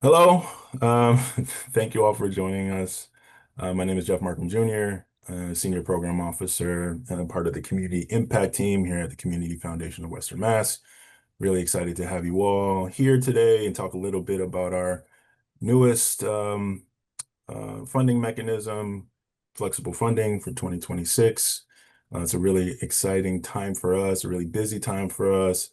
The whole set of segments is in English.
Hello. Thank you all for joining us. My name is Jeff Markham Jr., Senior Program Officer and part of the Community Impact Team here at the Community Foundation of Western Mass. Really excited to have you all here today and talk a little bit about our newest funding mechanism, flexible funding for 2026. It's a really exciting time for us, a really busy time for us.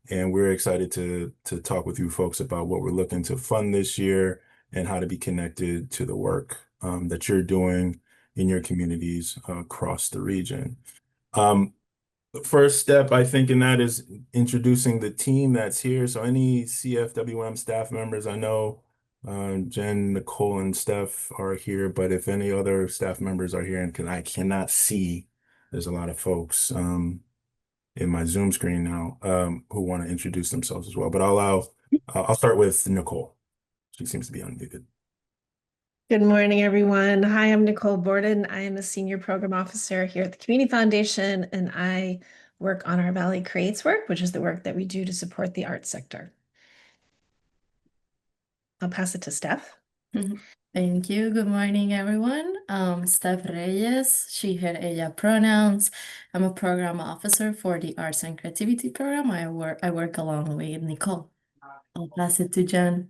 And we're excited to talk with you folks about what we're looking to fund this year and how to be connected to the work that you're doing in your communities across the region. Um, the first step, I think, in that is introducing the team that's here. So any CFWM staff members, I know Jen, Nicole, and Steph are here, but if any other staff members are here, and I cannot see, there's a lot of folks in my Zoom screen now who want to introduce themselves as well. But I'll start with Nicole. She seems to be unmuted. Good morning, everyone. Hi, I'm Nicole Borden. I am a Senior Program Officer here at the Community Foundation, and I work on our Valley Creates work, which is the work that we do to support the arts sector. I'll pass it to Steph. Thank you. Good morning, everyone. Steph Reyes, she, her, ella pronouns. I'm a program officer for the Arts and Creativity program. I work along with Nicole. I'll pass it to Jen.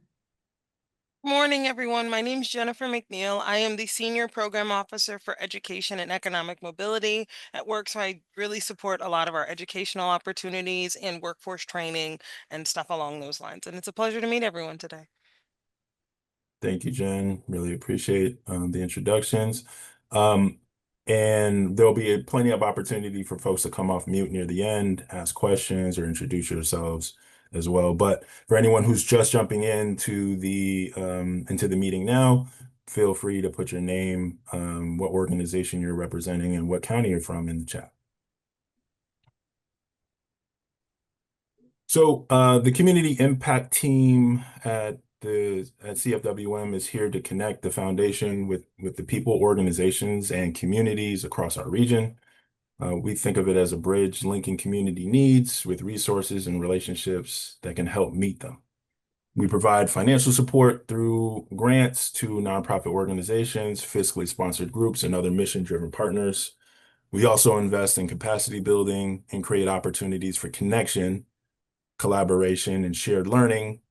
Morning, everyone. My name is Jennifer McNeil. I am the Senior Program Officer for Education and Economic Mobility at work. So I really support a lot of our educational opportunities and workforce training and stuff along those lines. And it's a pleasure to meet everyone today. Thank you, Jen. Really appreciate the introductions. And there'll be plenty of opportunity for folks to come off mute near the end, ask questions, or introduce yourselves as well. But for anyone who's just jumping into the meeting now, feel free to put your name, what organization you're representing, and what county you're from in the chat. So the community impact team at CFWM is here to connect the foundation with the people, organizations, and communities across our region. We think of it as a bridge linking community needs with resources and relationships that can help meet them. We provide financial support through grants to nonprofit organizations, fiscally sponsored groups, and other mission-driven partners. We also invest in capacity building and create opportunities for connection, collaboration, and shared learning.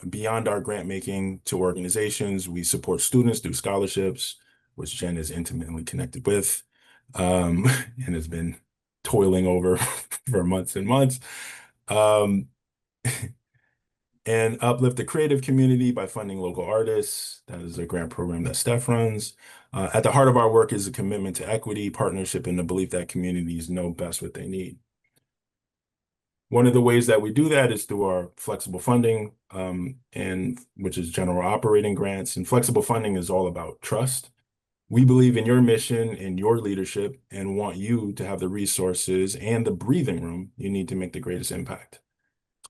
Beyond our grant making to organizations, we support students through scholarships, which Jen is intimately connected with, and has been toiling over for months and months. And uplift the creative community by funding local artists. That is a grant program that Steph runs. At the heart of our work is a commitment to equity, partnership, and the belief that communities know best what they need. One of the ways that we do that is through our flexible funding, and which is general operating grants. And flexible funding is all about trust. We believe in your mission and your leadership and want you to have the resources and the breathing room you need to make the greatest impact.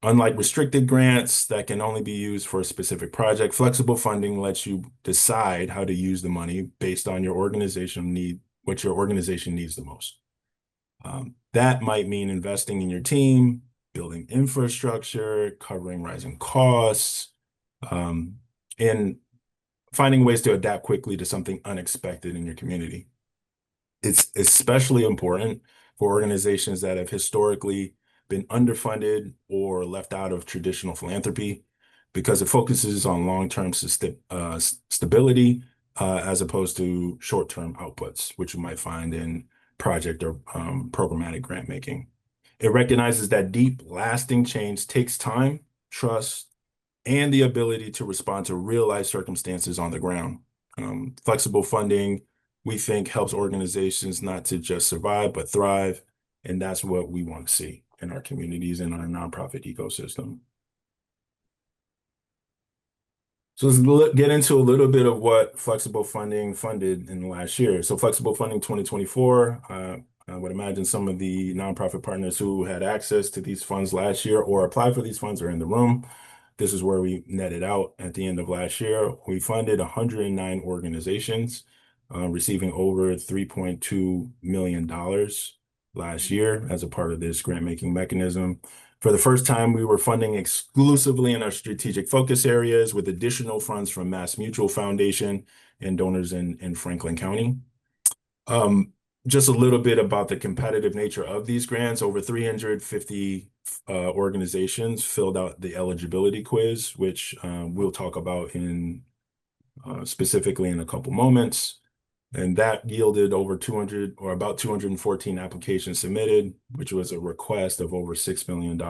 Unlike restricted grants that can only be used for a specific project, flexible funding lets you decide how to use the money based on your organization need, what your organization needs the most. That might mean investing in your team, building infrastructure, covering rising costs, and finding ways to adapt quickly to something unexpected in your community. It's especially important for organizations that have historically been underfunded or left out of traditional philanthropy because it focuses on long-term stability as opposed to short-term outputs, which you might find in project or programmatic grant making. It recognizes that deep, lasting change takes time, trust, and the ability to respond to real-life circumstances on the ground. Flexible funding, we think, helps organizations not to just survive, but thrive, and that's what we want to see in our communities and our nonprofit ecosystem. So let's get into a little bit of what flexible funding funded in the last year. So flexible funding 2024, I would imagine some of the nonprofit partners who had access to these funds last year or applied for these funds are in the room. This is where we netted out at the end of last year. We funded 109 organizations, receiving over $3.2 million last year as a part of this grant making mechanism. For the first time, we were funding exclusively in our strategic focus areas with additional funds from MassMutual Foundation and donors in Franklin County. Just a little bit about the competitive nature of these grants. Over 350 organizations filled out the eligibility quiz, which we'll talk about in specifically in a couple moments. And that yielded over 200 or about 214 applications submitted, which was a request of over $6 million.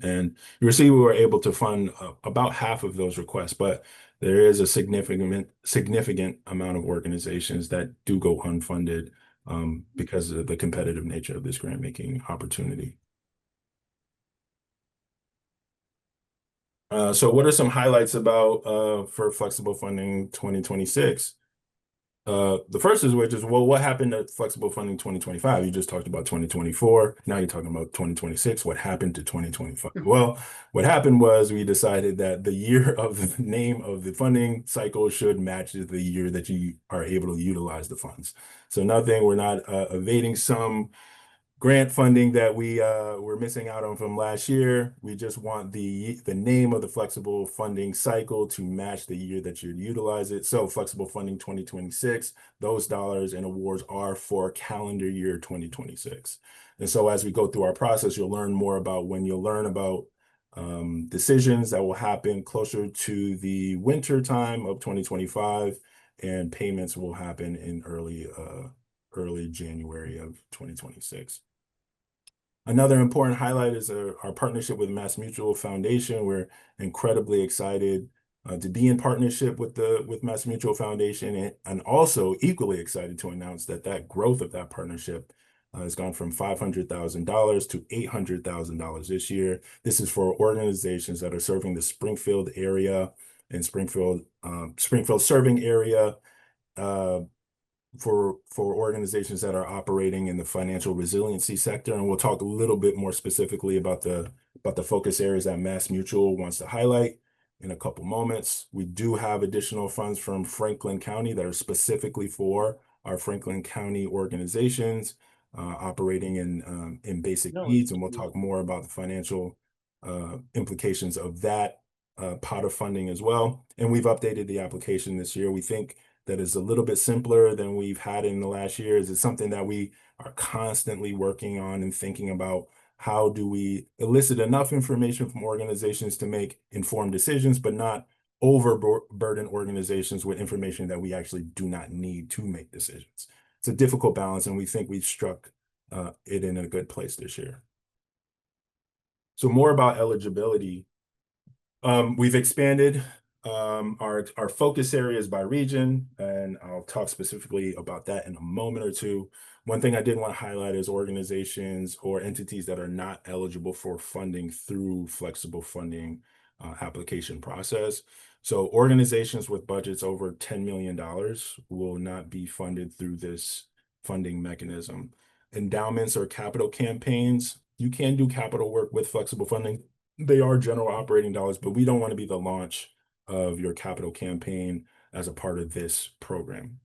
And you'll see we were able to fund about half of those requests, but there is a significant amount of organizations that do go unfunded because of the competitive nature of this grant making opportunity. So what are some highlights about for Flexible Funding 2026? The first is which is, well, what happened to Flexible Funding 2025? You just talked about 2024. Now you're talking about 2026. What happened to 2025? Well, what happened was we decided that the year of the name of the funding cycle should match the year that you are able to utilize the funds. So nothing, we're not evading some grant funding that we were missing out on from last year. We just want the name of the flexible funding cycle to match the year that you utilize it. So Flexible Funding 2026, those dollars and awards are for calendar year 2026. And so as we go through our process, you'll learn more about when you'll learn about decisions that will happen closer to the winter time of 2025, and payments will happen in early January of 2026. Another important highlight is our partnership with MassMutual Foundation. We're incredibly excited to be in partnership with MassMutual Foundation, and also equally excited to announce that growth of that partnership has gone from $500,000 to $800,000 this year. This is for organizations that are serving the Springfield area and Springfield serving area. For organizations that are operating in the financial resiliency sector. And we'll talk a little bit more specifically about the focus areas that MassMutual wants to highlight in a couple moments. We do have additional funds from Franklin County that are specifically for our Franklin County organizations operating in basic needs. And we'll talk more about the financial implications of that pot of funding as well. And we've updated the application this year. We think that is a little bit simpler than we've had in the last years. It's something that we are constantly working on and thinking about. How do we elicit enough information from organizations to make informed decisions, but not overburden organizations with information that we actually do not need to make decisions? It's a difficult balance, and we think we've struck it in a good place this year. So more about eligibility. We've expanded our focus areas by region, and I'll talk specifically about that in a moment or two. One thing I did want to highlight is organizations or entities that are not eligible for funding through flexible funding application process. So organizations with budgets over $10 million will not be funded through this funding mechanism. Endowments or capital campaigns, you can do capital work with flexible funding. They are general operating dollars, but we don't want to be the launch of your capital campaign as a part of this program.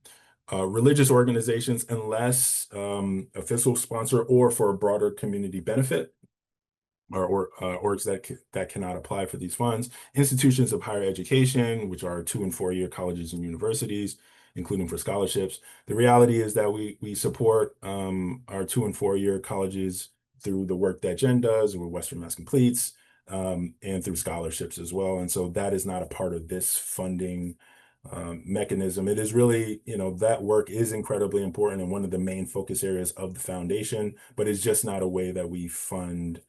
Religious organizations, unless a fiscal sponsor or for a broader community benefit, or orgs that cannot apply for these funds. Institutions of higher education, which are 2- and 4-year colleges and universities, including for scholarships. The reality is that we support our 2- and 4-year colleges through the work that Jen does with Western Mass Completes, and through scholarships as well. And so that is not a part of this funding mechanism. It is really, that work is incredibly important and one of the main focus areas of the foundation, but it's just not a way that we fund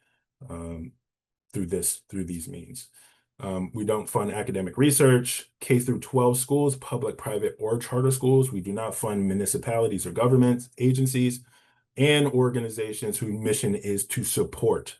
through these means. We don't fund academic research, K-12 schools, public, private, or charter schools. We do not fund municipalities or government agencies and organizations whose mission is to support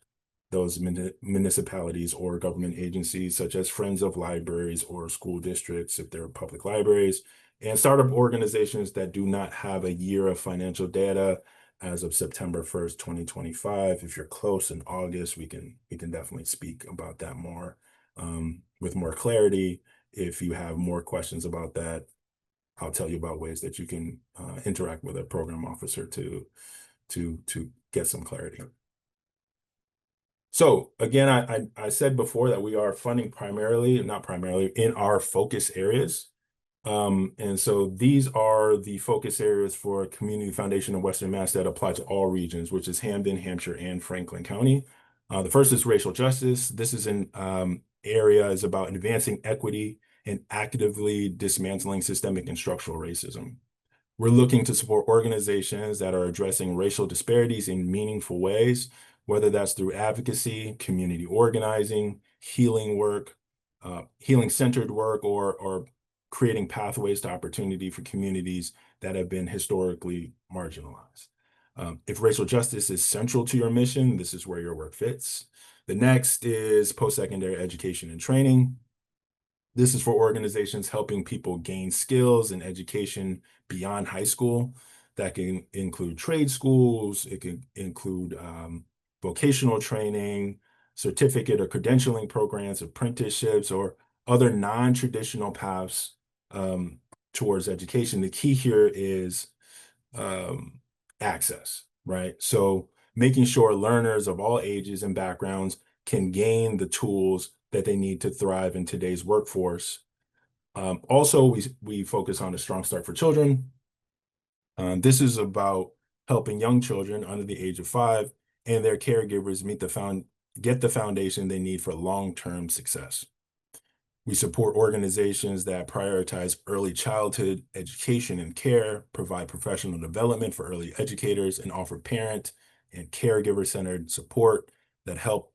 those municipalities or government agencies, such as Friends of Libraries or school districts, if they're public libraries, and startup organizations that do not have a year of financial data as of September 1st, 2025. If you're close in August, we can definitely speak about that more with more clarity. If you have more questions about that, I'll tell you about ways that you can interact with a program officer to get some clarity. So again, I said before that we are funding not primarily, in our focus areas. And so these are the focus areas for Community Foundation of Western Mass that apply to all regions, which is Hamden, Hampshire, and Franklin County. The first is racial justice. This is an area is about advancing equity and actively dismantling systemic and structural racism. We're looking to support organizations that are addressing racial disparities in meaningful ways, whether that's through advocacy, community organizing, healing work, healing-centered work, or creating pathways to opportunity for communities that have been historically marginalized. If racial justice is central to your mission, this is where your work fits. The next is post-secondary education and training. This is for organizations helping people gain skills and education beyond high school. That can include trade schools, it can include vocational training, certificate or credentialing programs, apprenticeships, or other non-traditional paths towards education. The key here is access, right? So making sure learners of all ages and backgrounds can gain the tools that they need to thrive in today's workforce. Also, we focus on a strong start for children. This is about helping young children under the age of 5 and their caregivers get the foundation they need for long-term success. We support organizations that prioritize early childhood education and care, provide professional development for early educators, and offer parent and caregiver-centered support that help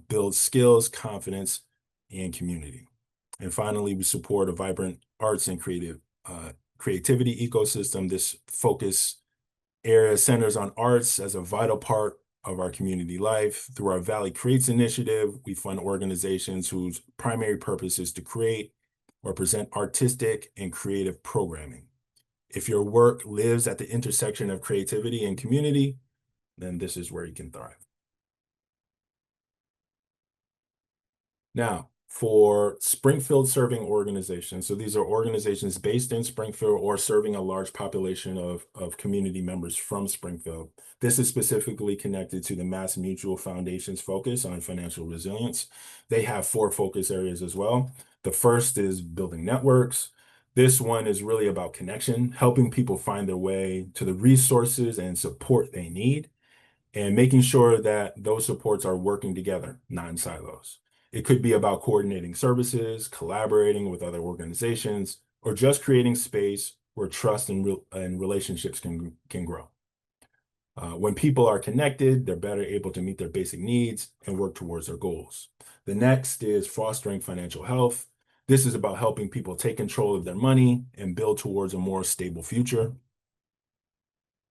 build skills, confidence, and community. And finally, we support a vibrant arts and creativity ecosystem. This focus area centers on arts as a vital part of our community life. Through our Valley Creates initiative, we fund organizations whose primary purpose is to create or present artistic and creative programming. If your work lives at the intersection of creativity and community, then this is where you can thrive. Now, for Springfield serving organizations, so these are organizations based in Springfield or serving a large population of community members from Springfield. This is specifically connected to the Mass Mutual Foundation's focus on financial resilience. They have 4 focus areas as well. The first is building networks. This one is really about connection, helping people find their way to the resources and support they need, and making sure that those supports are working together, not in silos. It could be about coordinating services, collaborating with other organizations, or just creating space where trust and relationships can grow. When people are connected, they're better able to meet their basic needs and work towards their goals. The next is fostering financial health. This is about helping people take control of their money and build towards a more stable future.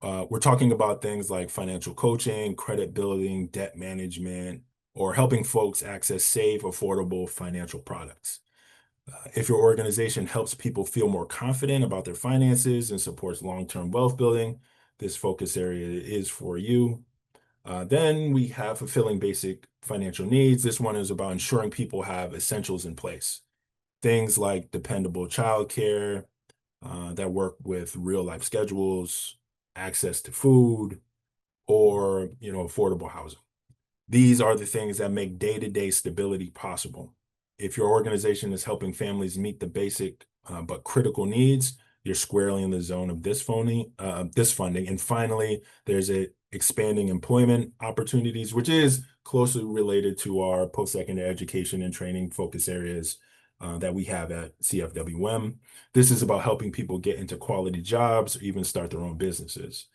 We're talking about things like financial coaching, credit building, debt management, or helping folks access safe, affordable financial products. If your organization helps people feel more confident about their finances and supports long-term wealth building, this focus area is for you. Then we have fulfilling basic financial needs. This one is about ensuring people have essentials in place. Things like dependable childcare that work with real-life schedules, access to food, or affordable housing. These are the things that make day-to-day stability possible. If your organization is helping families meet the basic but critical needs, you're squarely in the zone of this funding. And finally, there's expanding employment opportunities, which is closely related to our post-secondary education and training focus areas that we have at CFWM. This is about helping people get into quality jobs or even start their own businesses.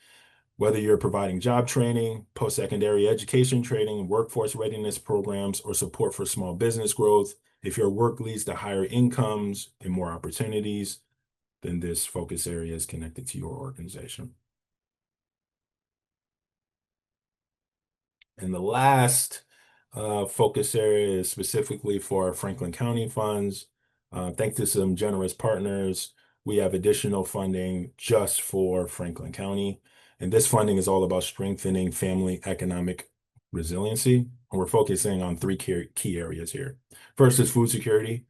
Whether you're providing job training, post-secondary education training, workforce readiness programs, or support for small business growth, if your work leads to higher incomes and more opportunities, then this focus area is connected to your organization. And the last focus area is specifically for our Franklin County funds. Thanks to some generous partners, we have additional funding just for Franklin County. And this funding is all about strengthening family economic resiliency. And we're focusing on 3 key areas here. First is food security.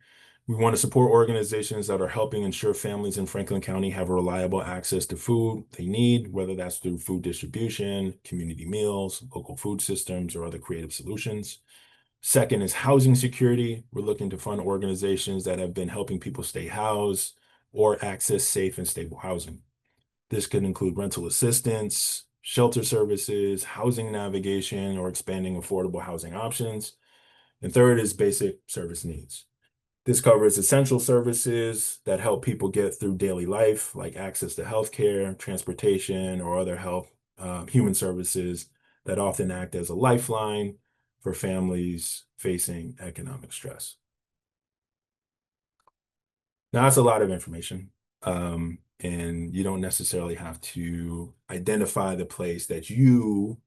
We want to support organizations that are helping ensure families in Franklin County have reliable access to food they need, whether that's through food distribution, community meals, local food systems, or other creative solutions. Second is housing security. We're looking to fund organizations that have been helping people stay housed or access safe and stable housing. This could include rental assistance, shelter services, housing navigation, or expanding affordable housing options. And third is basic service needs. This covers essential services that help people get through daily life, like access to healthcare, transportation, or other human services that often act as a lifeline for families facing economic stress. Now, that's a lot of information, and you don't necessarily have to identify the place that you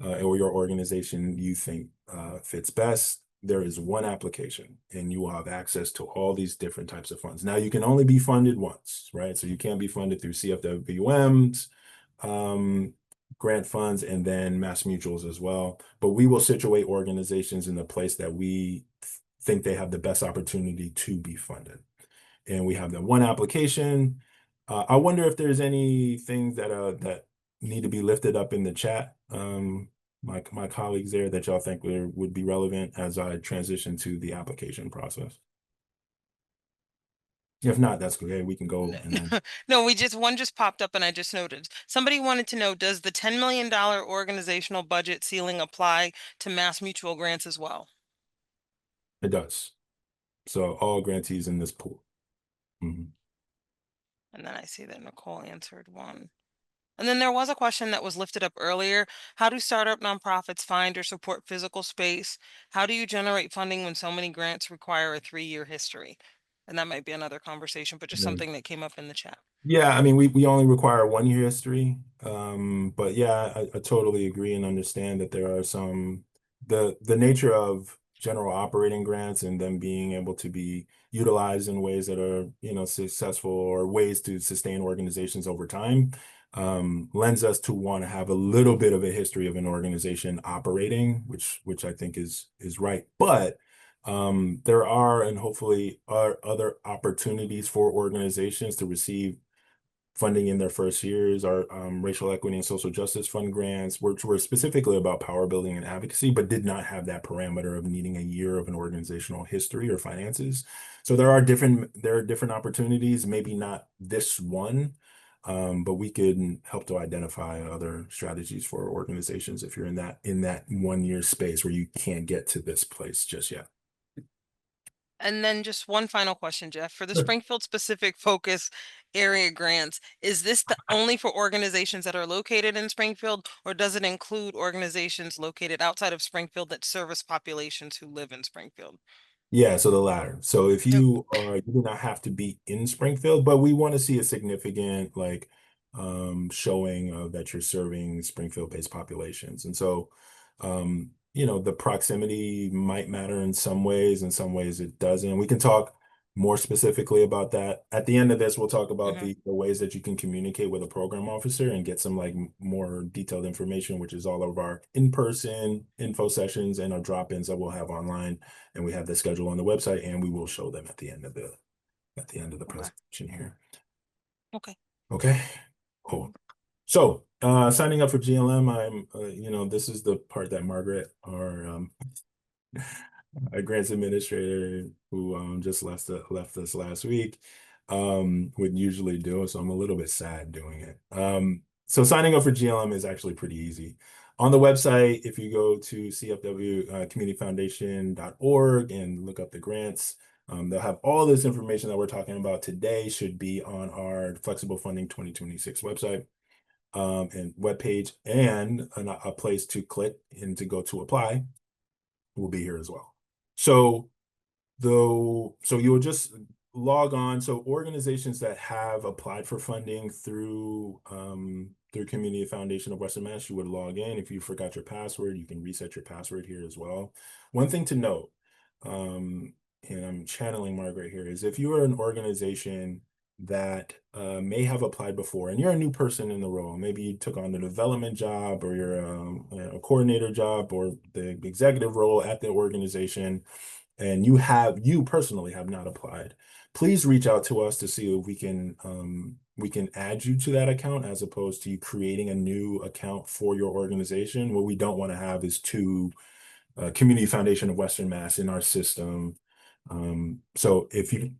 or your organization you think fits best. There is one application, and you will have access to all these different types of funds. Now, you can only be funded once, right? So you can't be funded through CFWMs, grant funds, and then Mass Mutuals as well. But we will situate organizations in the place that we think they have the best opportunity to be funded. And we have the one application. I wonder if there's anything that need to be lifted up in the chat. My colleagues there that y'all think would be relevant as I transition to the application process. If not, that's okay. We can go and then No, one just popped up and I just noted. Somebody wanted to know, does the $10 million organizational budget ceiling apply to Mass Mutual grants as well? it does. So all grantees in this pool. Mhm. And then I see that Nicole answered one. And then there was a question that was lifted up earlier. How do startup nonprofits find or support physical space? How do you generate funding when so many grants require a 3-year history? And that might be another conversation, but just Yeah. something that came up in the chat. Yeah, I mean, we only require 1 year history. But yeah, I totally agree and understand that there are the nature of general operating grants and them being able to be utilized in ways that are, successful or ways to sustain organizations over time, lends us to want to have a little bit of a history of an organization operating, which I think is right. But there are and hopefully are other opportunities for organizations to receive funding in their first years. Our racial equity and social justice fund grants, which were specifically about power building and advocacy, but did not have that parameter of needing a year of an organizational history or finances. So there are different opportunities, maybe not this one, but we can help to identify other strategies for organizations if you're in that 1 year space where you can't get to this place just yet. And then just one final question, Jeff, for the Sure. Springfield specific focus area grants, is this only for organizations that are located in Springfield, or does it include organizations located outside of Springfield that service populations who live in Springfield? Yeah, so the latter. So if Nope. you do not have to be in Springfield, but we want to see a significant showing that you're serving Springfield-based populations. And so the proximity might matter in some ways it doesn't. We can talk more specifically about that. At the end of this, we'll talk about the ways that you can communicate with a program officer and get some more detailed information, which is all of our in-person info sessions and our drop-ins that we'll have online. And we have the schedule on the website, and we will show them at the end of the presentation here. Okay. Okay, cool. So signing up for GLM, I'm this is the part that Margaret, our grants administrator who just left us last week, would usually do. So I'm a little bit sad doing it. So signing up for GLM is actually pretty easy. On the website, if you go to cfwcommunityfoundation.org and look up the grants, they'll have all this information that we're talking about today should be on our Flexible Funding 2026 website and webpage, and a place to click and to go to apply will be here as well. So you'll just log on. So organizations that have applied for funding through Community Foundation of Western Mass, you would log in. If you forgot your password, you can reset your password here as well. One thing to note, and I'm channeling Margaret here, is if you are an organization that may have applied before and you're a new person in the role, maybe you took on the development job or you're a coordinator job or the executive role at the organization, and you personally have not applied, please reach out to us to see if we can add you to that account as opposed to you creating a new account for your organization. What we don't want to have is two Community Foundation of Western Mass in our system. So if you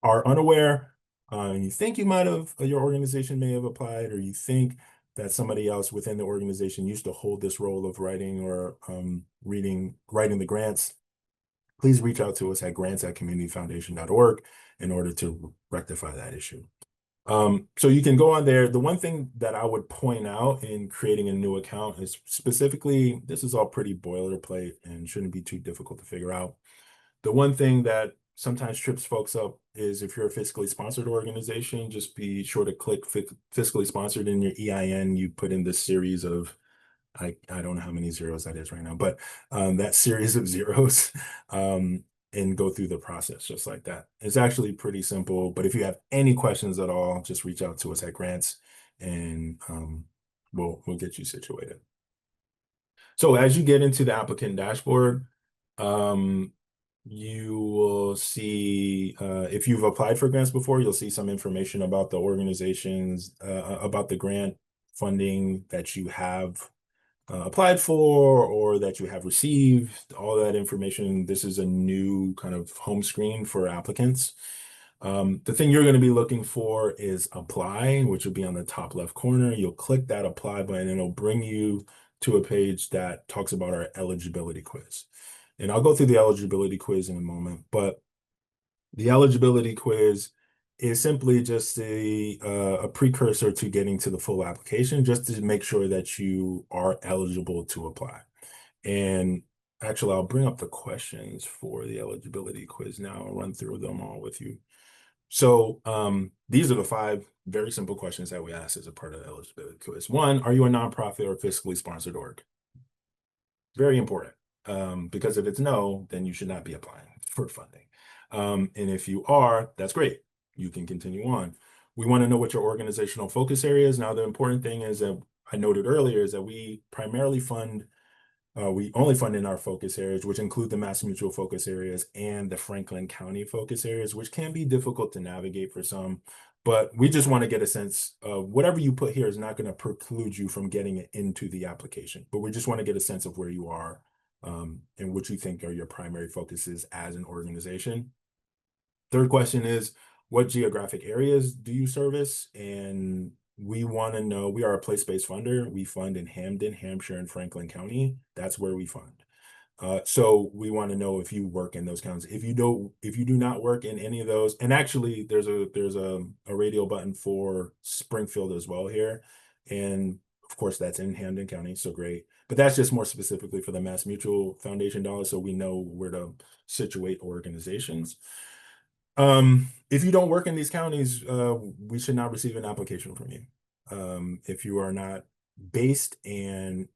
are unaware, and you think you might have, your organization may have applied, or you think that somebody else within the organization used to hold this role of writing or writing the grants, please reach out to us at grants@communityfoundation.org in order to rectify that issue. So you can go on there. The one thing that I would point out in creating a new account is specifically, this is all pretty boilerplate and shouldn't be too difficult to figure out. The one thing that sometimes trips folks up is if you're a fiscally sponsored organization, just be sure to click fiscally sponsored in your EIN. You put in this series of, I don't know how many zeros that is right now, but that series of zeros and go through the process just like that. It's actually pretty simple, but if you have any questions at all, just reach out to us at Grants and we'll get you situated. So as you get into the applicant dashboard, you will see, if you've applied for grants before, you'll see some information about the organizations, about the grant funding that you have applied for or that you have received, all that information. This is a new kind of home screen for applicants. The thing you're going to be looking for is apply, which will be on the top left corner. You'll click that apply button and it'll bring you to a page that talks about our eligibility quiz. And I'll go through the eligibility quiz in a moment, but the eligibility quiz is simply just a precursor to getting to the full application, just to make sure that you are eligible to apply. And actually, I'll bring up the questions for the eligibility quiz now. I'll run through them all with you. So these are the 5 very simple questions that we ask as a part of the eligibility quiz. 1, are you a nonprofit or fiscally sponsored org? Very important, because if it's no, then you should not be applying for funding. And if you are, that's great. You can continue on. We want to know what your organizational focus area is. Now, the important thing is that I noted earlier is that we primarily fund, we only fund in our focus areas, which include the MassMutual focus areas and the Franklin County focus areas, which can be difficult to navigate for some. But we just want to get a sense of whatever you put here is not going to preclude you from getting it into the application. But we just want to get a sense of where you are and what you think are your primary focuses as an organization. Third question is, what geographic areas do you service? And we want to know, we are a place-based funder. We fund in Hamden, Hampshire, and Franklin County. That's where we fund. So we want to know if you work in those counties. If you do not work in any of those, and actually there's a radio button for Springfield as well here. And of course that's in Hamden County, so great. But that's just more specifically for the MassMutual Foundation dollars, so we know where to situate organizations. If you don't work in these counties, we should not receive an application from you. If you are not based in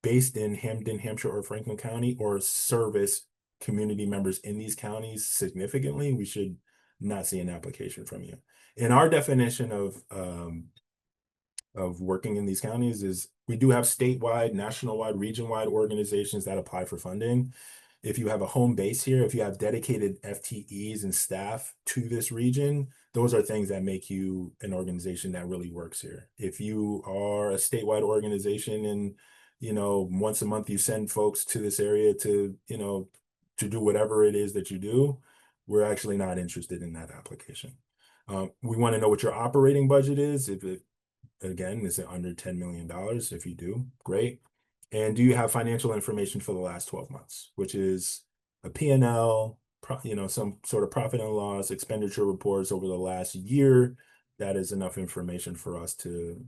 Hamden, Hampshire, or Franklin County, or service community members in these counties significantly, we should not see an application from you. And our definition of working in these counties is we do have statewide, national-wide, region-wide organizations that apply for funding. If you have a home base here, if you have dedicated FTEs and staff to this region, those are things that make you an organization that really works here. If you are a statewide organization and, once a month you send folks to this area to do whatever it is that you do, we're actually not interested in that application. We want to know what your operating budget is. If it, again, is it under $10 million? If you do, great. And do you have financial information for the last 12 months, which is a P&L, some sort of profit and loss, expenditure reports over the last year? That is enough information for us to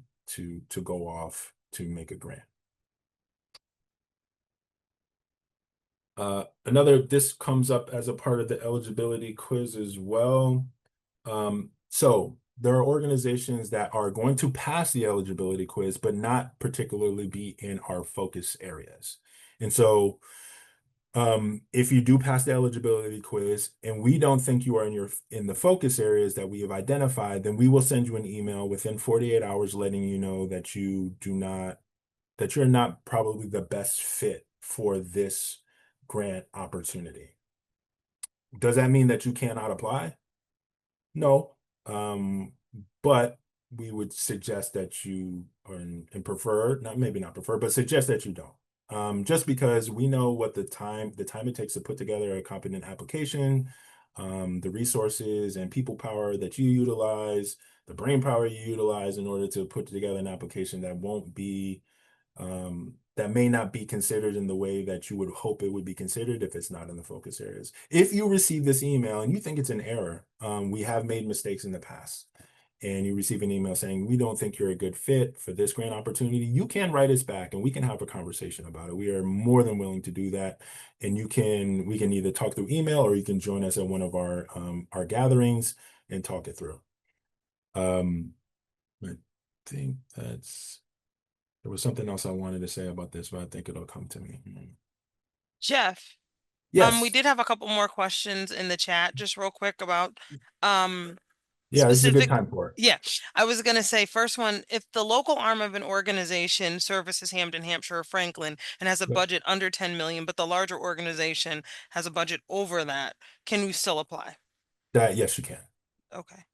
go off to make a grant. This comes up as a part of the eligibility quiz as well. So there are organizations that are going to pass the eligibility quiz, but not particularly be in our focus areas. And so if you do pass the eligibility quiz and we don't think you are in the focus areas that we have identified, then we will send you an email within 48 hours letting you know that you're not probably the best fit for this grant opportunity. Does that mean that you cannot apply? No. But we would suggest that you, and prefer, not maybe not prefer, but suggest that you don't. Just because we know what the time it takes to put together a competent application, the resources and people power that you utilize, the brain power you utilize in order to put together an application that won't be that may not be considered in the way that you would hope it would be considered if it's not in the focus areas. If you receive this email and you think it's an error, we have made mistakes in the past, and you receive an email saying, we don't think you're a good fit for this grant opportunity, you can write us back and we can have a conversation about it. We are more than willing to do that. And we can either talk through email or you can join us at one of our gatherings and talk it through. I think there was something else I wanted to say about this, but I think it'll come to me. Jeff, Yes. we did have a couple more questions in the chat, just real quick about Yeah, this is a good specific. time for it. Yeah, I was gonna say, first one, if the local arm of an organization services Hampton, Hampshire, or Franklin and has a Yep. budget under 10 million, but the larger organization has a budget over that, can we still apply? Yes, you can. Okay.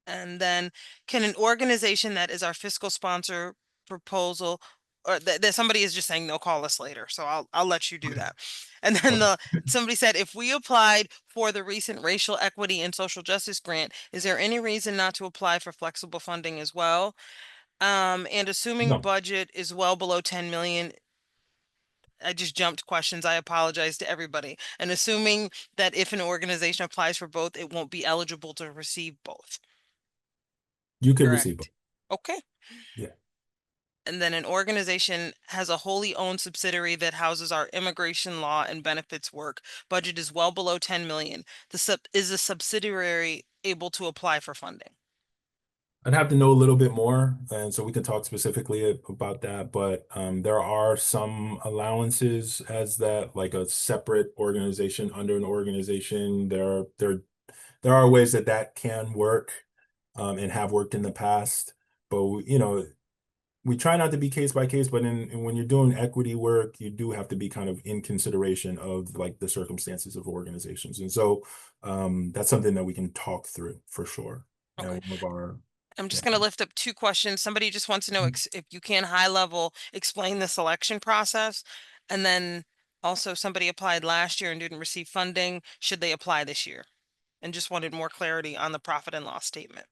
And then can an organization that is our fiscal sponsor proposal, or that somebody is just saying they'll call us later, so I'll let you do that. And then somebody said, if we applied for the recent racial equity and social justice grant, is there any reason not to apply for flexible funding as well? And assuming No. budget is well below 10 million, I just jumped questions. I apologize to everybody. And assuming that if an organization applies for both, it won't be eligible to receive both. You could receive Correct. them. Okay. Yeah. And then an organization has a wholly owned subsidiary that houses our immigration law and benefits work. Budget is well below 10 million. Is the subsidiary able to apply for funding? I'd have to know a little bit more, and so we can talk specifically about that. But there are some allowances as that, like a separate organization under an organization. There are ways that can work, and have worked in the past. But we try not to be case by case. But when you're doing equity work, you do have to be kind of in consideration of like the circumstances of organizations, and so that's something that we can talk through for sure. Okay. And one of our I'm just Yeah. going to lift up two questions. Somebody just wants to know if you can high level explain the selection process. And then also somebody applied last year and didn't receive funding. Should they apply this year? And just wanted more clarity on the profit and loss statement.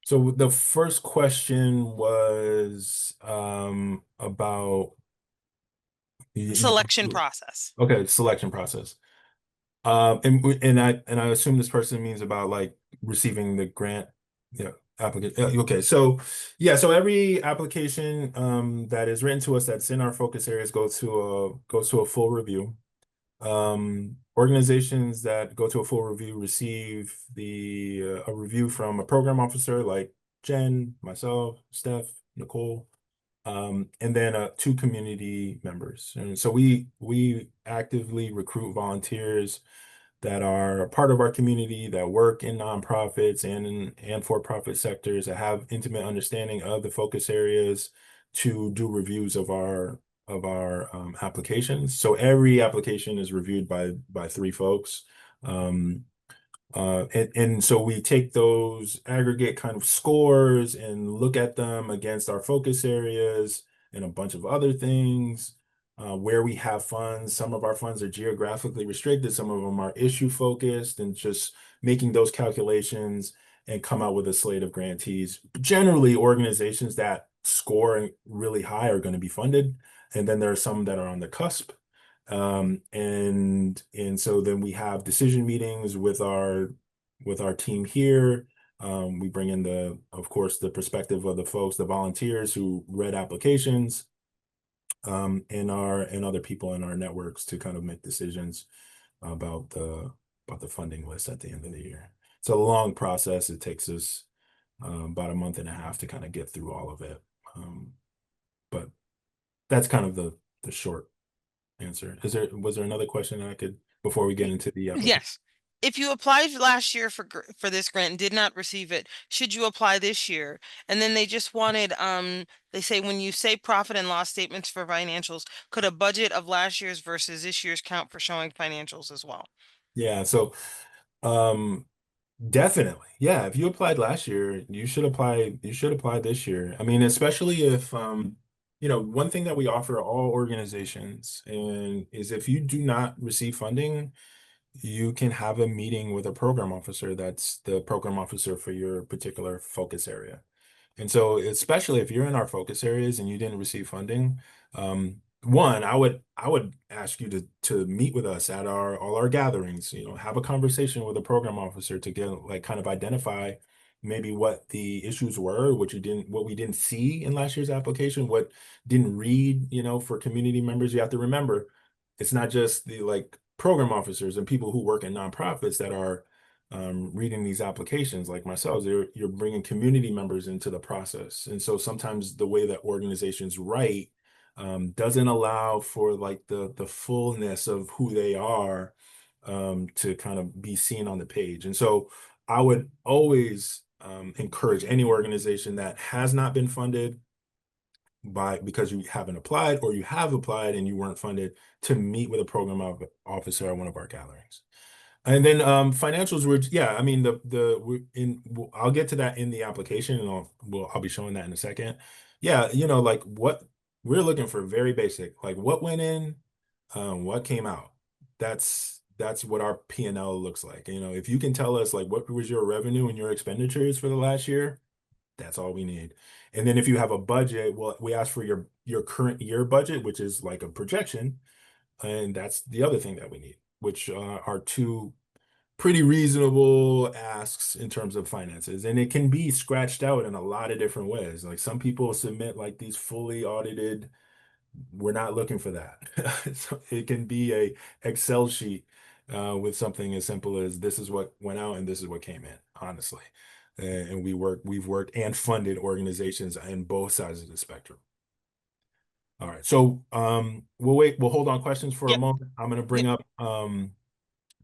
So the first question was about Selection process. Okay, selection process. And I assume this person means about like receiving the grant. Yeah, applicant. Okay, so yeah, so every application that is written to us that's in our focus areas goes to a full review. Organizations that go to a full review receive a review from a program officer like Jen, myself, Steph, Nicole, and then two community members. And so we actively recruit volunteers that are a part of our community, that work in nonprofits and for-profit sectors, that have intimate understanding of the focus areas, to do reviews of our applications. So every application is reviewed by three folks. And so we take those aggregate kind of scores and look at them against our focus areas and a bunch of other things. Where we have funds, some of our funds are geographically restricted, some of them are issue focused, and just making those calculations and come out with a slate of grantees. Generally, organizations that score really high are going to be funded, and then there are some that are on the cusp. And so then we have decision meetings with our team here. We bring in of course, the perspective of the folks, the volunteers who read applications, and other people in our networks to kind of make decisions about the funding list at the end of the year. It's a long process. It takes us about a month and a half to kind of get through all of it. But that's kind of the short answer. Was there another question that I could, before we get into the application? Yes. if you applied last year for this grant and did not receive it, should you apply this year? And then they just wanted, they say when you say profit and loss statements for financials, could a budget of last year's versus this year's count for showing financials as well? Yeah, so um definitely. Yeah, if you applied last year, you should apply this year. I mean, especially if one thing that we offer all organizations and is if you do not receive funding, you can have a meeting with a program officer that's the program officer for your particular focus area. And so, especially if you're in our focus areas and you didn't receive funding, one, I would ask you to meet with us at all our gatherings, have a conversation with a program officer to get like kind of identify maybe what the issues were, what we didn't see in last year's application, what didn't read, for community members. You have to remember, it's not just the like program officers and people who work in nonprofits that are reading these applications like myself. You're bringing community members into the process. And so sometimes the way that organizations write doesn't allow for like the fullness of who they are to kind of be seen on the page. And so I would always encourage any organization that has not been funded because you haven't applied or you have applied and you weren't funded to meet with a program officer at one of our gatherings. And then financials were, yeah, I mean I'll get to that in the application and I'll be showing that in a second. Yeah, like what we're looking for, very basic, like what went in, what came out. That's what our P&L looks like. If you can tell us like what was your revenue and your expenditures for the last year, that's all we need. And then if you have a budget, well, we ask for your current year budget, which is like a projection, and that's the other thing that we need, which are two pretty reasonable asks in terms of finances. And it can be scratched out in a lot of different ways. Like some people submit like these fully audited, we're not looking for that. So it can be a Excel sheet with something as simple as this is what went out and this is what came in, honestly. And we've worked and funded organizations on both sides of the spectrum. All right. So we'll hold on questions for a Yep. moment. I'm going to bring up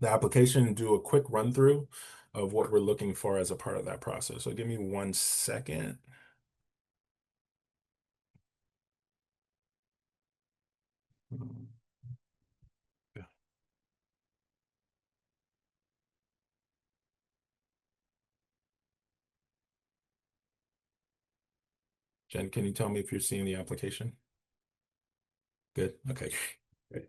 the application and do a quick run through of what we're looking for as a part of that process. So give me 1 second. Yeah. Jen, can you tell me if you're seeing the application? Good. Okay. Great.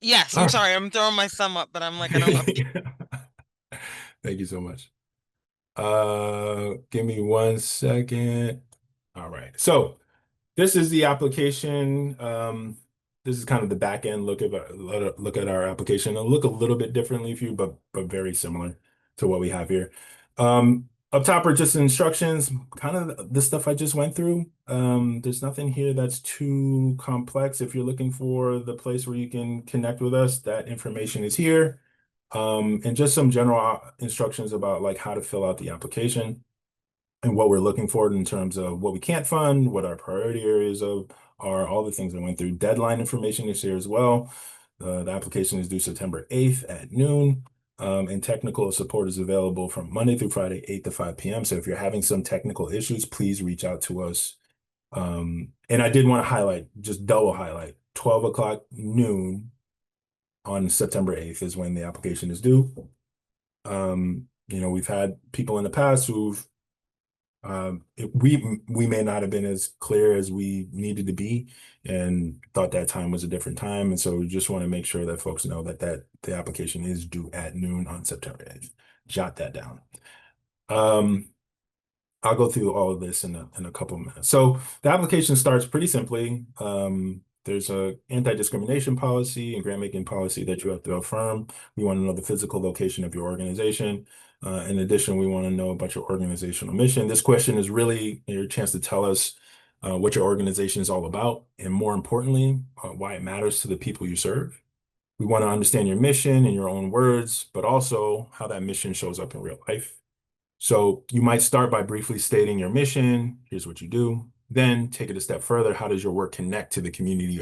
Yes, All I'm right. sorry. I'm throwing my thumb up, but I'm like, I don't know. Thank you so much. Give me 1 second. All right. So this is the application. This is kind of the back end look at our application. It'll look a little bit differently for you, but very similar to what we have here. Up top are just instructions, kind of the stuff I just went through. There's nothing here that's too complex. If you're looking for the place where you can connect with us, that information is here. And just some general instructions about like how to fill out the application and what we're looking for in terms of what we can't fund, what our priority areas are, all the things I went through. Deadline information is here as well. The application is due September 8th at noon. And technical support is available from Monday through Friday, 8 to 5 p.m. So if you're having some technical issues, please reach out to us. And I did want to just double highlight, 12 o'clock noon on September 8th is when the application is due. We've had people in the past who've we may not have been as clear as we needed to be and thought that time was a different time. And so we just want to make sure that folks know that the application is due at noon on September 8th. Jot that down. I'll go through all of this in a couple of minutes. So the application starts pretty simply. There's a anti-discrimination policy and grant-making policy that you have to affirm. We want to know the physical location of your organization. In addition, we want to know about your organizational mission. This question is really your chance to tell us what your organization is all about, and more importantly, why it matters to the people you serve. We want to understand your mission in your own words, but also how that mission shows up in real life. So you might start by briefly stating your mission. Here's what you do. Then take it a step further. How does your work connect to the community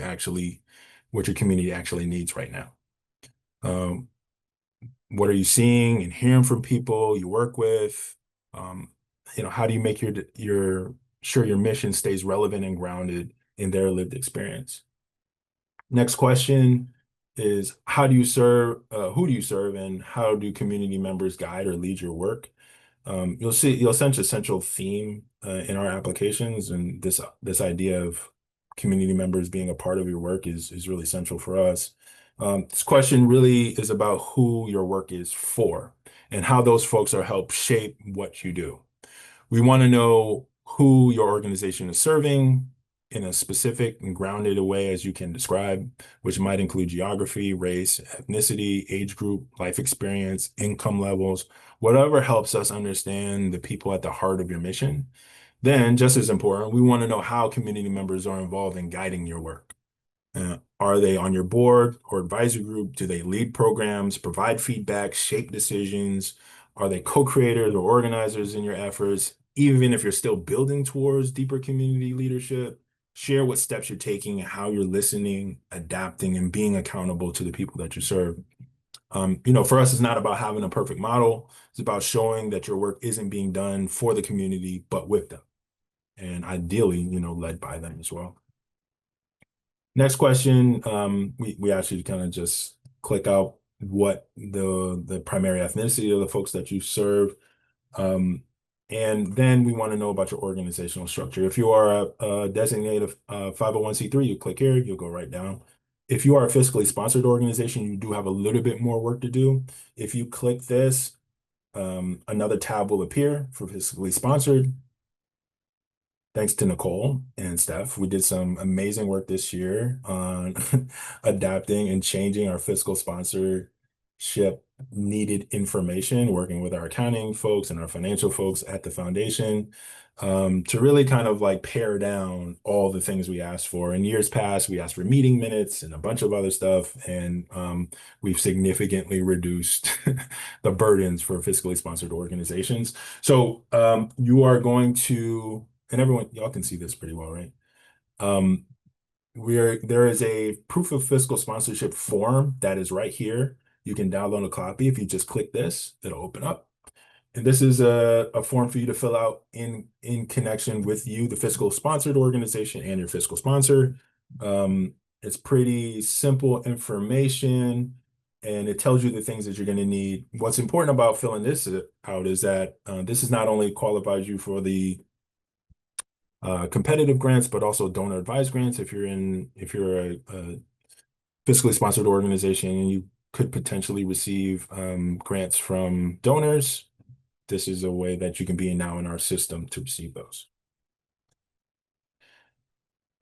what your community actually needs right now? What are you seeing and hearing from people you work with? How do you make your sure your mission stays relevant and grounded in their lived experience? Next question is, how do you serve, who do you serve, and how do community members guide or lead your work? You'll sense a central theme in our applications, and this idea of community members being a part of your work is really central for us. This question really is about who your work is for and how those folks are help shape what you do. We want to know who your organization is serving in a specific and grounded way as you can describe, which might include geography, race, ethnicity, age group, life experience, income levels, whatever helps us understand the people at the heart of your mission. Then, just as important, we want to know how community members are involved in guiding your work. Are they on your board or advisory group? Do they lead programs, provide feedback, shape decisions? Are they co-creators or organizers in your efforts? Even if you're still building towards deeper community leadership, share what steps you're taking, how you're listening, adapting, and being accountable to the people that you serve. For us, it's not about having a perfect model. It's about showing that your work isn't being done for the community, but with them. And ideally, led by them as well. Next question, we actually kind of just click out what the primary ethnicity of the folks that you serve. And then we want to know about your organizational structure. If you are a designated 501c3, you click here, you'll go right down. If you are a fiscally sponsored organization, you do have a little bit more work to do. If you click this, another tab will appear for fiscally sponsored. Thanks to Nicole and Steph, we did some amazing work this year on adapting and changing our fiscal sponsorship needed information, working with our accounting folks and our financial folks at the foundation, to really kind of like pare down all the things we asked for. In years past, we asked for meeting minutes and a bunch of other stuff, and we've significantly reduced the burdens for fiscally sponsored organizations. So you are going to, and everyone, y'all can see this pretty well, right? There is a proof of fiscal sponsorship form that is right here. You can download a copy. If you just click this, it'll open up. And this is a form for you to fill out in connection with you, the fiscal sponsored organization, and your fiscal sponsor. It's pretty simple information, and it tells you the things that you're going to need. What's important about filling this out is that this is not only qualifies you for the competitive grants, but also donor advised grants. If you're a fiscally sponsored organization and you could potentially receive grants from donors, this is a way that you can be now in our system to receive those.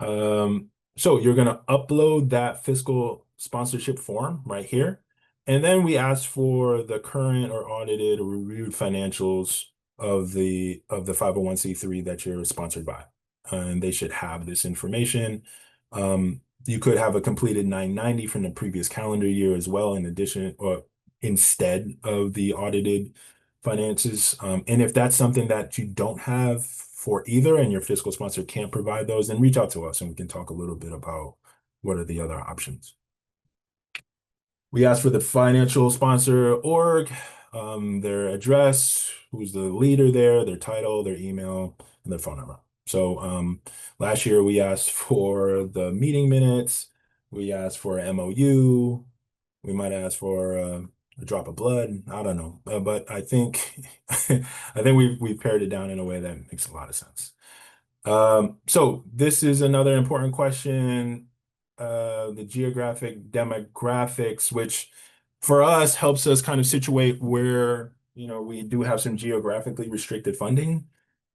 So you're going to upload that fiscal sponsorship form right here. And then we ask for the current or audited or reviewed financials of the 501c3 that you're sponsored by. And they should have this information. You could have a completed 990 from the previous calendar year as well, in addition or instead of the audited finances. And if that's something that you don't have for either and your fiscal sponsor can't provide those, then reach out to us and we can talk a little bit about what are the other options. We ask for the financial sponsor org, their address, who's the leader there, their title, their email, and their phone number. So last year we asked for the meeting minutes, we asked for an MOU, we might ask for a drop of blood. I don't know, but I think we've pared it down in a way that makes a lot of sense. So this is another important question. The geographic demographics, which for us helps us kind of situate where, we do have some geographically restricted funding.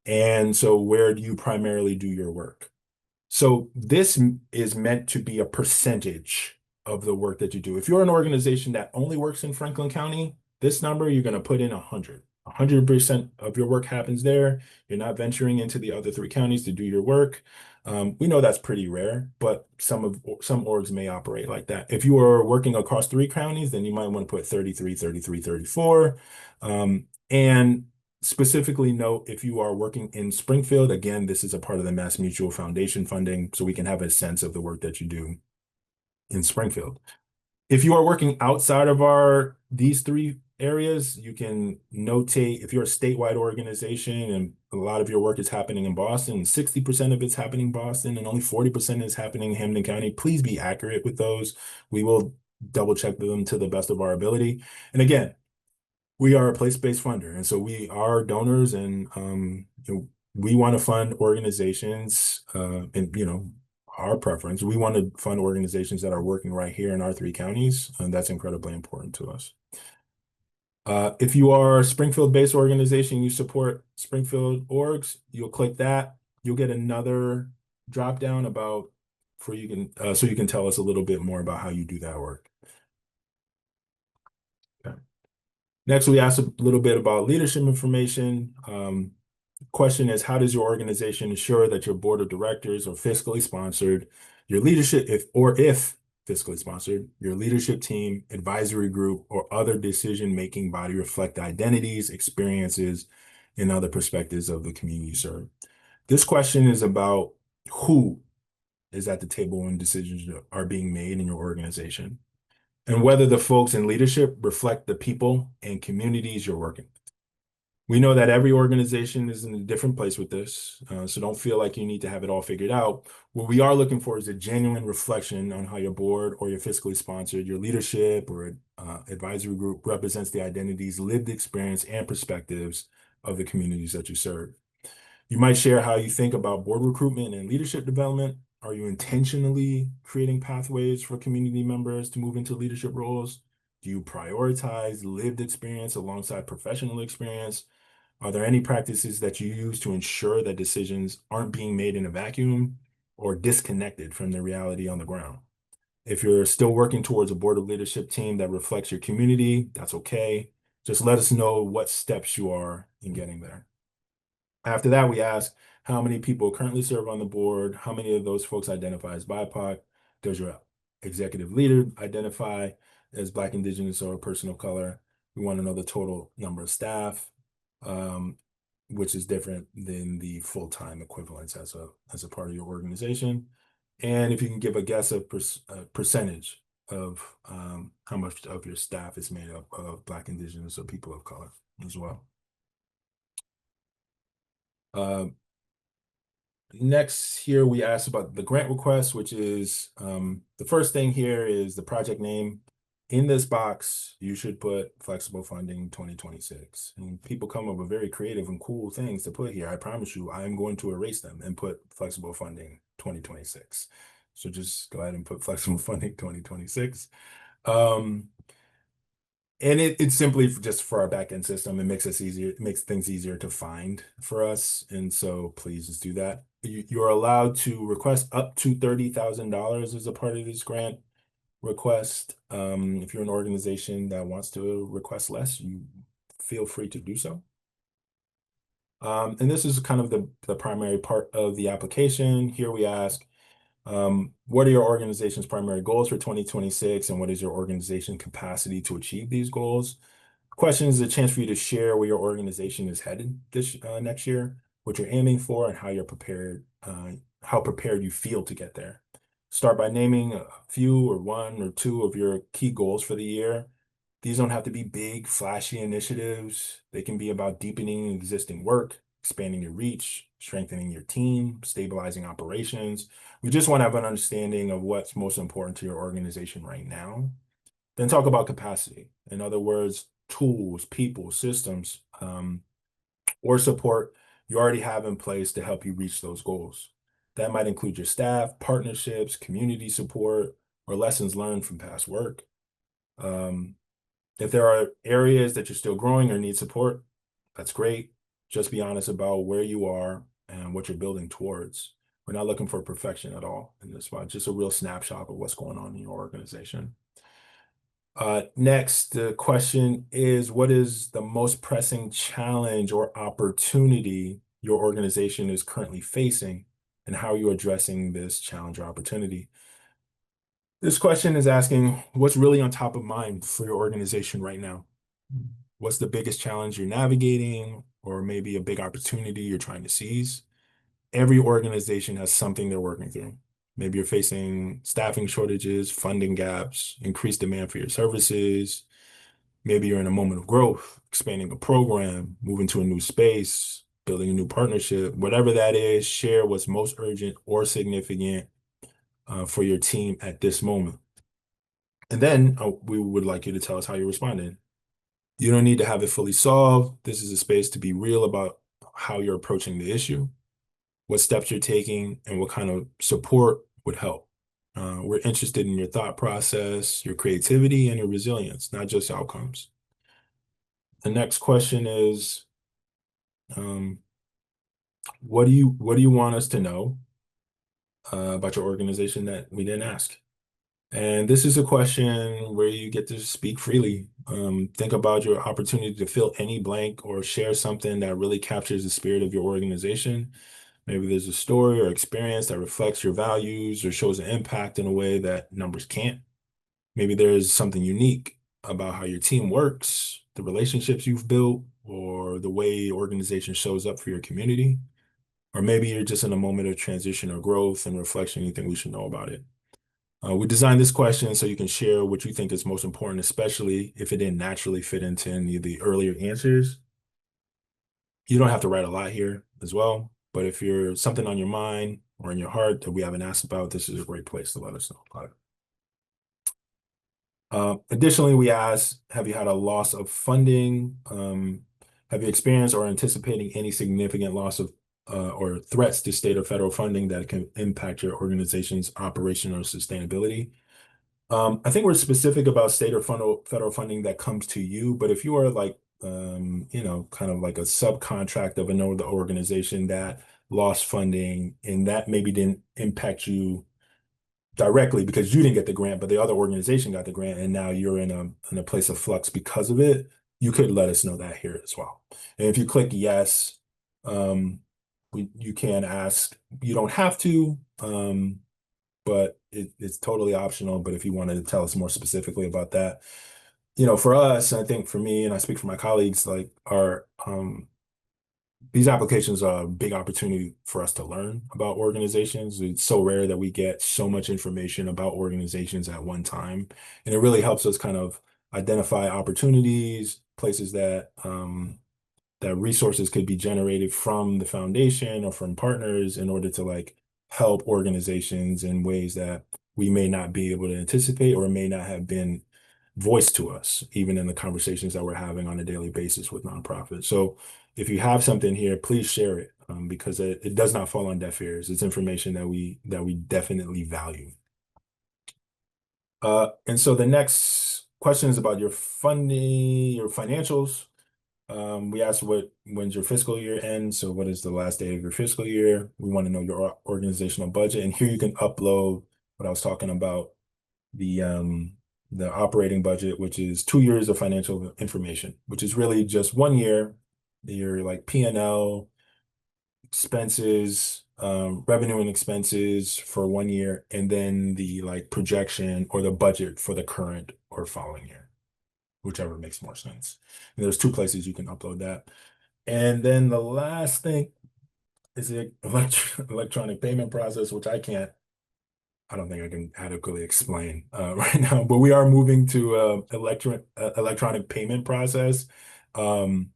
And so where do you primarily do your work? So this is meant to be a percentage of the work that you do. If you're an organization that only works in Franklin County, this number, you're going to put in 100. 100% of your work happens there. You're not venturing into the other 3 counties to do your work. We know that's pretty rare, but some orgs may operate like that. If you are working across 3 counties, then you might want to put 33, 33, 34. And specifically note, if you are working in Springfield, again, this is a part of the Mass Mutual Foundation funding, so we can have a sense of the work that you do in Springfield. If you are working outside of these 3 areas. You can notate if you're a statewide organization and a lot of your work is happening in Boston, 60% of it's happening in Boston, and only 40% is happening in Hampden County. Please be accurate with those. We will double check them to the best of our ability. And again, we are a place-based funder, and so we are donors, and we want to fund organizations, and our preference. We want to fund organizations that are working right here in our 3 counties, and that's incredibly important to us. If you are a Springfield-based organization, you support Springfield orgs, you'll click that. You'll get another drop down so you can tell us a little bit more about how you do that work. Okay. Next, we asked a little bit about leadership information. Question is, how does your organization ensure that your board of directors are fiscally sponsored, your leadership, if fiscally sponsored, your leadership team, advisory group, or other decision-making body reflect the identities, experiences, and other perspectives of the community you serve? This question is about who is at the table when decisions are being made in your organization, and whether the folks in leadership reflect the people and communities you're working with. We know that every organization is in a different place with this, so don't feel like you need to have it all figured out. What we are looking for is a genuine reflection on how your board or your fiscally sponsored, your leadership or advisory group represents the identities, lived experience, and perspectives of the communities that you serve. You might share how you think about board recruitment and leadership development. Are you intentionally creating pathways for community members to move into leadership roles? Do you prioritize lived experience alongside professional experience? Are there any practices that you use to ensure that decisions aren't being made in a vacuum or disconnected from the reality on the ground? If you're still working towards a board of leadership team that reflects your community, that's okay. Just let us know what steps you are in getting there. After that, we ask how many people currently serve on the board, how many of those folks identify as BIPOC, does your executive leader identify as Black, Indigenous, or a person of color? We want to know the total number of staff, which is different than the full-time equivalents as a part of your organization. And if you can give a guess of percentage of how much of your staff is made up of Black, Indigenous, or people of color as well. Next here, we asked about the grant request, which is the first thing here is the project name. In this box, you should put Flexible Funding 2026. And people come up with very creative and cool things to put here. I promise you, I'm going to erase them and put Flexible Funding 2026. So just go ahead and put Flexible Funding 2026. And it's simply just for our backend system. It makes us easier, it makes things easier to find for us. And so please just do that. You're allowed to request up to $30,000 as a part of this grant request. If you're an organization that wants to request less, you feel free to do so. And this is kind of the primary part of the application. Here we ask, what are your organization's primary goals for 2026, and what is your organization capacity to achieve these goals? Question is a chance for you to share where your organization is headed this next year, what you're aiming for, and how you're prepared, how prepared you feel to get there. Start by naming a few or 1 or 2 of your key goals for the year. These don't have to be big, flashy initiatives. They can be about deepening existing work, expanding your reach, strengthening your team, stabilizing operations. We just want to have an understanding of what's most important to your organization right now. Then talk about capacity. In other words, tools, people, systems, or support you already have in place to help you reach those goals. That might include your staff, partnerships, community support, or lessons learned from past work. If there are areas that you're still growing or need support, that's great. Just be honest about where you are and what you're building towards. We're not looking for perfection at all in this spot, just a real snapshot of what's going on in your organization. Next, the question is, what is the most pressing challenge or opportunity your organization is currently facing, and how are you addressing this challenge or opportunity? This question is asking what's really on top of mind for your organization right now. What's the biggest challenge you're navigating, or maybe a big opportunity you're trying to seize? Every organization has something they're working through. Maybe you're facing staffing shortages, funding gaps, increased demand for your services. Maybe you're in a moment of growth, expanding a program, moving to a new space, building a new partnership, whatever that is, share what's most urgent or significant for your team at this moment. And then we would like you to tell us how you're responding. You don't need to have it fully solved. This is a space to be real about how you're approaching the issue, what steps you're taking, and what kind of support would help. We're interested in your thought process, your creativity, and your resilience, not just outcomes. The next question is, what do you want us to know about your organization that we didn't ask? And this is a question where you get to speak freely. Think about your opportunity to fill any blank or share something that really captures the spirit of your organization. Maybe there's a story or experience that reflects your values or shows an impact in a way that numbers can't. Maybe there's something unique about how your team works, the relationships you've built, or the way your organization shows up for your community. Or maybe you're just in a moment of transition or growth and reflection, you think we should know about it. We designed this question so you can share what you think is most important, especially if it didn't naturally fit into any of the earlier answers. You don't have to write a lot here as well, but if you're something on your mind or in your heart that we haven't asked about, this is a great place to let us know about it. Additionally, we asked, have you had a loss of funding? Have you experienced or anticipating any significant loss of or threats to state or federal funding that can impact your organization's operation or sustainability? I think we're specific about state or federal funding that comes to you, but if you are like, kind of like a subcontract of another organization that lost funding and that maybe didn't impact you directly because you didn't get the grant, but the other organization got the grant, and now you're in a place of flux because of it, you could let us know that here as well. And if you click yes, you can ask. You don't have to, but it's totally optional. But if you wanted to tell us more specifically about that, for us, I think for me, and I speak for my colleagues, like these applications are a big opportunity for us to learn about organizations. It's so rare that we get so much information about organizations at one time. And it really helps us kind of identify opportunities, places that that resources could be generated from the foundation or from partners in order to like help organizations in ways that we may not be able to anticipate or may not have been voiced to us, even in the conversations that we're having on a daily basis with nonprofits. So if you have something here, please share it because it does not fall on deaf ears. It's information that we definitely value. And so the next question is about your funding, your financials. We asked when's your fiscal year end? So what is the last day of your fiscal year? We want to know your organizational budget. And here you can upload what I was talking about, the operating budget, which is 2 years of financial information, which is really just 1 year, your like P&L, expenses, revenue and expenses for 1 year, and then the like projection or the budget for the current or following year, whichever makes more sense. And there's 2 places you can upload that. And then the last thing is the electronic payment process, which I don't think I can adequately explain right now, but we are moving to electronic payment process. And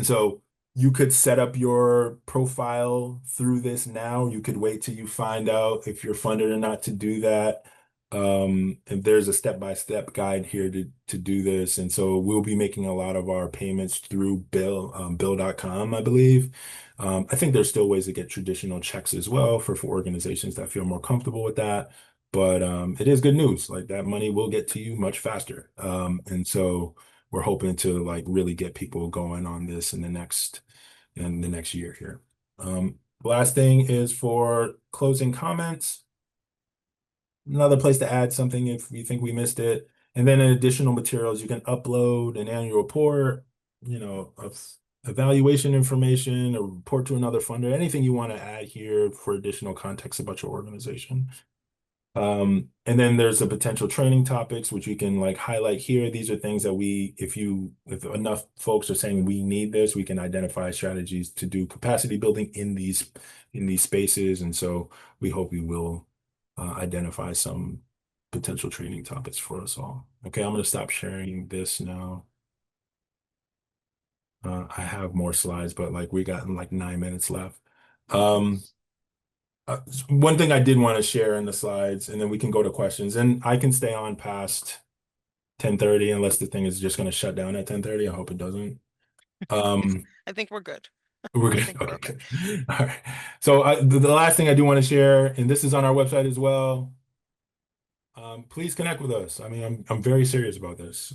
so you could set up your profile through this now. You could wait till you find out if you're funded or not to do that. And there's a step-by-step guide here to do this. And so we'll be making a lot of our payments through Bill.com, I believe. I think there's still ways to get traditional checks as well for organizations that feel more comfortable with that. But it is good news. Like that money will get to you much faster. And so we're hoping to like really get people going on this in the next year here. Last thing is for closing comments. Another place to add something if you think we missed it. And then in additional materials, you can upload an annual report, of evaluation information, a report to another funder, anything you want to add here for additional context about your organization. And then there's the potential training topics, which you can like highlight here. These are things that if enough folks are saying we need this, we can identify strategies to do capacity building in these spaces. And so we hope we will identify some potential training topics for us all. Okay, I'm gonna stop sharing this now. I have more slides, but like we got like 9 minutes left. One thing I did want to share in the slides, and then we can go to questions, and I can stay on past 10:30 unless the thing is just going to shut down at 10:30. I hope it doesn't. I think we're good. We're I good. think we're Okay, okay. good. All right. So the last thing I do want to share, and this is on our website as well. Please connect with us. I mean, I'm very serious about this.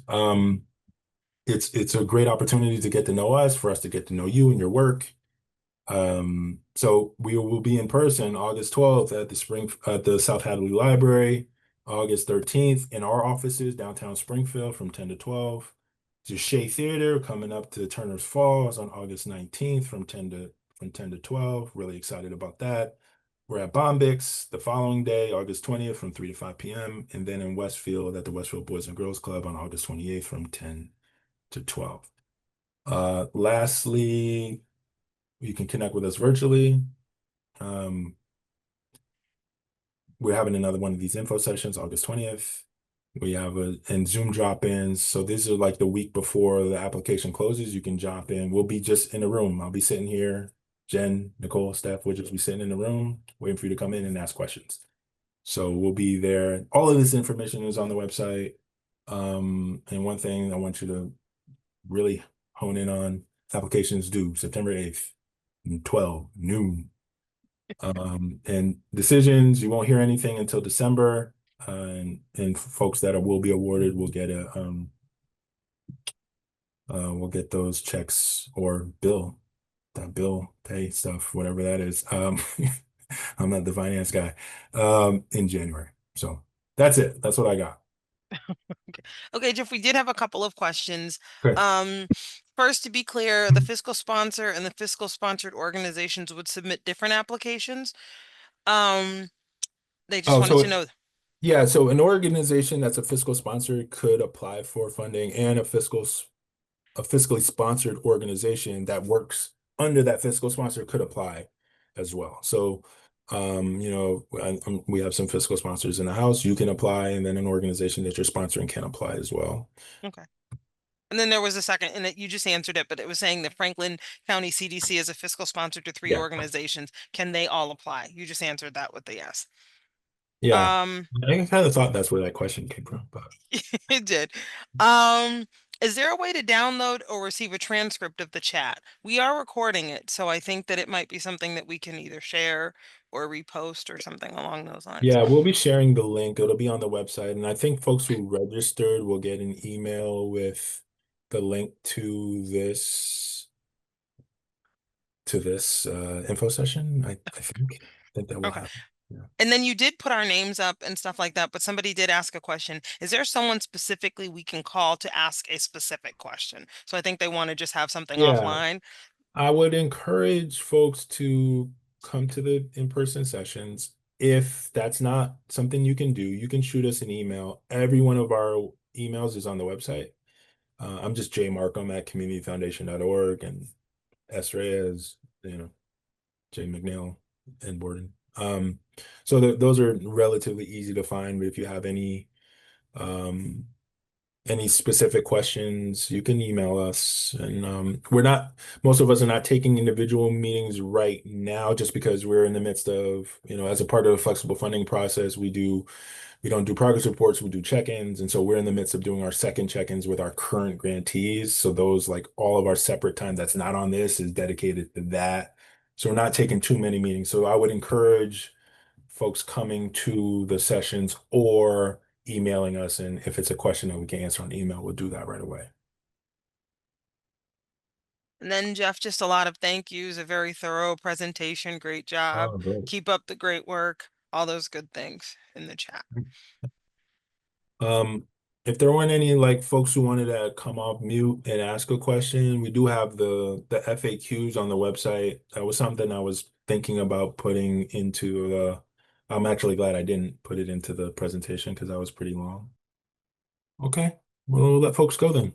It's a great opportunity to get to know us, for us to get to know you and your work. So we will be in person August 12th at the South Hadley Library, August 13th in our offices downtown Springfield from 10 to 12. To Shea Theater coming up to Turner's Falls on August 19th from 10 to 12. Really excited about that. We're at Bombix the following day, August 20th from 3 to 5 p.m. And then in Westfield at the Westfield Boys and Girls Club on August 28th from 10 to 12. Lastly, you can connect with us virtually. We're having another one of these info sessions, August 20th. We have and Zoom drop-ins. So these are like the week before the application closes. You can drop in. We'll be just in the room. I'll be sitting here. Jen, Nicole, Steph will just be sitting in the room, waiting for you to come in and ask questions. So we'll be there. All of this information is on the website. And one thing I want you to really hone in on, applications due September 8th, 12 noon. And decisions, you won't hear anything until December. And folks that will be awarded will get we'll get those checks or that bill pay stuff, whatever that is. I'm not the finance guy, in January. So that's it. That's what I got. Okay, Jeff, we did have a couple of questions. Okay. First, to be clear, the fiscal sponsor and the fiscal sponsored organizations would submit different applications. They just Oh, wanted to so know. yeah, so an organization that's a fiscal sponsor could apply for funding, and a fiscally sponsored organization that works under that fiscal sponsor could apply as well. So, we have some fiscal sponsors in the house. You can apply, and then an organization that you're sponsoring can apply as well. Okay. And then there was a second, and you just answered it, but it was saying the Franklin County CDC is a fiscal sponsor to 3 Yeah. organizations. Can they all apply? You just answered that with the yes. Yeah. Um, I kind of thought that's where that question came from, but it did. Is there a way to download or receive a transcript of the chat? We are recording it, so I think that it might be something that we can either share or repost or something along those lines. yeah, we'll be sharing the link. It'll be on the website, and I think folks who registered will get an email with the link to this info session. I think that will Okay. happen. Yeah. And then you did put our names up and stuff like that, but somebody did ask a question. Is there someone specifically we can call to ask a specific question? So I think they want to just have something Yeah, offline. I would encourage folks to come to the in-person sessions. If that's not something you can do, you can shoot us an email. Every one of our emails is on the website. I'm just jmarkham@communityfoundation.org, and S. Reyes, J. McNeil and Borden. So those are relatively easy to find, but if you have any specific questions, you can email us. And most of us are not taking individual meetings right now just because we're in the midst of, as a part of the flexible funding process, we don't do progress reports, we do check-ins. And so we're in the midst of doing our second check-ins with our current grantees. So those, like all of our separate time that's not on this, is dedicated to that. So we're not taking too many meetings. So I would encourage folks coming to the sessions or emailing us. And if it's a question that we can answer on email, we'll do that right away. And then Jeff, just a lot of thank yous, a very thorough presentation. Great job. Oh, great. Keep up the great work. All those good things in the chat. If there weren't any like folks who wanted to come off mute and ask a question, we do have the FAQs on the website. That was something I was thinking about putting into I'm actually glad I didn't put it into the presentation because that was pretty long. Okay, we'll let folks go then.